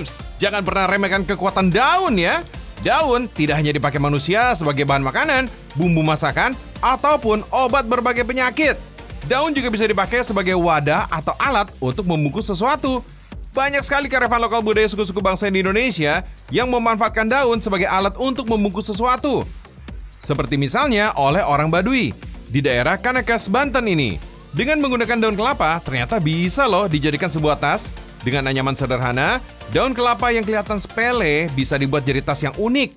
Fams, jangan pernah remehkan kekuatan daun ya. Daun tidak hanya dipakai manusia sebagai bahan makanan, bumbu masakan, ataupun obat berbagai penyakit. Daun juga bisa dipakai sebagai wadah atau alat untuk membungkus sesuatu. Banyak sekali karyawan lokal budaya suku-suku bangsa di Indonesia yang memanfaatkan daun sebagai alat untuk membungkus sesuatu. Seperti misalnya oleh orang Baduy di daerah Kanakas, Banten ini. Dengan menggunakan daun kelapa, ternyata bisa loh dijadikan sebuah tas. Dengan anyaman sederhana, daun kelapa yang kelihatan sepele bisa dibuat jadi tas yang unik.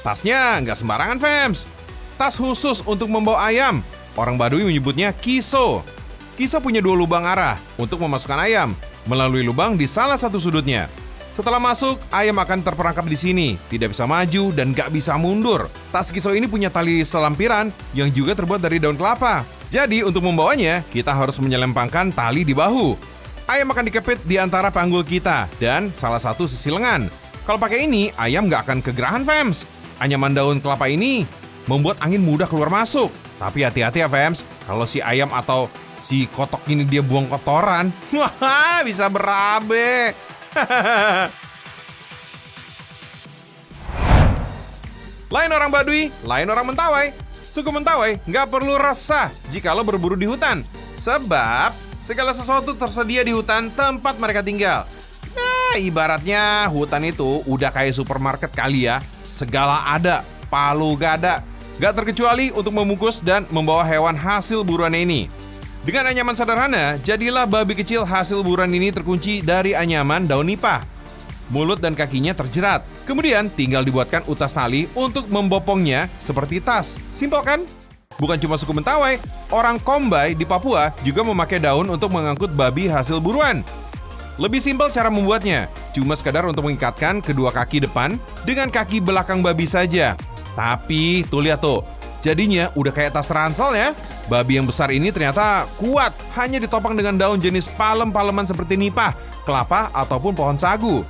Tasnya nggak sembarangan, Fams. Tas khusus untuk membawa ayam. Orang Baduy menyebutnya kiso. Kiso punya 2 lubang arah untuk memasukkan ayam melalui lubang di salah satu sudutnya. Setelah masuk, ayam akan terperangkap di sini, tidak bisa maju dan gak bisa mundur. Tas kiso ini punya tali selampiran yang juga terbuat dari daun kelapa. Jadi untuk membawanya, kita harus menyelempangkan tali di bahu. Ayam akan dikepit di antara panggul kita dan salah satu sisi lengan. Kalau pakai ini, ayam gak akan kegerahan, Fams. Anyaman daun kelapa ini membuat angin mudah keluar masuk. Tapi hati-hati ya, Fams, kalau si ayam atau si kotok ini dia buang kotoran, wah, bisa berabe. Lain orang Baduy, lain orang Mentawai. Suku Mentawai nggak perlu resah jika lo berburu di hutan, sebab segala sesuatu tersedia di hutan tempat mereka tinggal. Nah, ibaratnya hutan itu udah kayak supermarket kali ya. Segala ada, palu gak ada. Gak terkecuali untuk membungkus dan membawa hewan hasil buruannya ini. Dengan anyaman sederhana, jadilah babi kecil hasil buruan ini terkunci dari anyaman daun nipah. Mulut dan kakinya terjerat. Kemudian tinggal dibuatkan utas tali untuk membopongnya seperti tas. Simpel kan? Bukan cuma suku Mentawai, orang Kombai di Papua juga memakai daun untuk mengangkut babi hasil buruan. Lebih simpel cara membuatnya, cuma sekadar untuk mengikatkan kedua kaki depan dengan kaki belakang babi saja. Tapi tuh lihat tuh, jadinya udah kayak tas ransel ya. Babi yang besar ini ternyata kuat, hanya ditopang dengan daun jenis palem-paleman seperti nipah, kelapa, ataupun pohon sagu.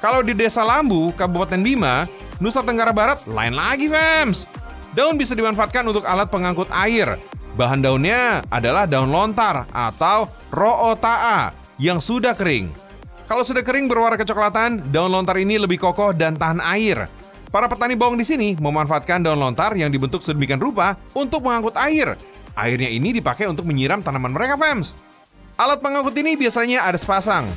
Kalau di Desa Lambu, Kabupaten Bima, Nusa Tenggara Barat, lain lagi, Fams. Daun bisa dimanfaatkan untuk alat pengangkut air. Bahan daunnya adalah daun lontar atau rootaa yang sudah kering. Kalau sudah kering berwarna kecoklatan, daun lontar ini lebih kokoh dan tahan air. Para petani bawang di sini memanfaatkan daun lontar yang dibentuk sedemikian rupa untuk mengangkut air. Airnya ini dipakai untuk menyiram tanaman mereka, Fams. Alat pengangkut ini biasanya ada sepasang.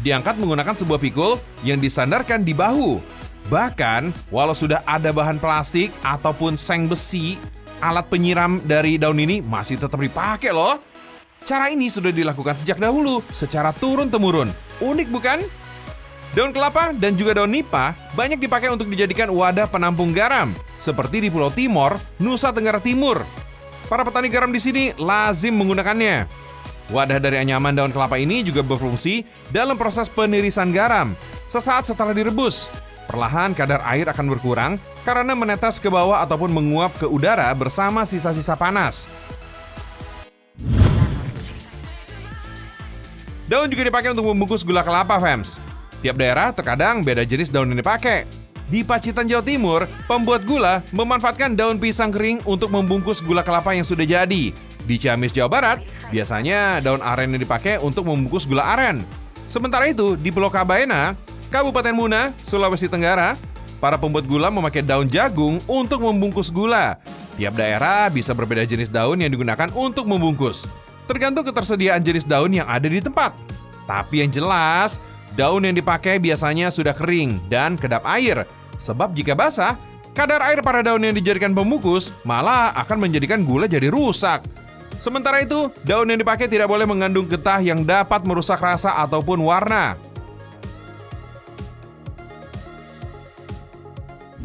Diangkat menggunakan sebuah pikul yang disandarkan di bahu. Bahkan, walau sudah ada bahan plastik ataupun seng besi, alat penyiram dari daun ini masih tetap dipakai loh. Cara ini sudah dilakukan sejak dahulu, secara turun-temurun. Unik bukan? Daun kelapa dan juga daun nipah banyak dipakai untuk dijadikan wadah penampung garam, seperti di Pulau Timor, Nusa Tenggara Timur. Para petani garam di sini lazim menggunakannya. Wadah dari anyaman daun kelapa ini juga berfungsi dalam proses penirisan garam. Sesaat setelah direbus, perlahan kadar air akan berkurang karena menetes ke bawah ataupun menguap ke udara bersama sisa-sisa panas. Daun juga dipakai untuk membungkus gula kelapa, Fams. Tiap daerah terkadang beda jenis daun yang dipakai. Di Pacitan, Jawa Timur, pembuat gula memanfaatkan daun pisang kering untuk membungkus gula kelapa yang sudah jadi. Di Ciamis, Jawa Barat, biasanya daun aren yang dipakai untuk membungkus gula aren. Sementara itu, di Pulau Kabaena, Kabupaten Muna, Sulawesi Tenggara, para pembuat gula memakai daun jagung untuk membungkus gula. Tiap daerah bisa berbeda jenis daun yang digunakan untuk membungkus, tergantung ketersediaan jenis daun yang ada di tempat. Tapi yang jelas, daun yang dipakai biasanya sudah kering dan kedap air. Sebab jika basah, kadar air pada daun yang dijadikan pembungkus malah akan menjadikan gula jadi rusak. Sementara itu, daun yang dipakai tidak boleh mengandung getah yang dapat merusak rasa ataupun warna.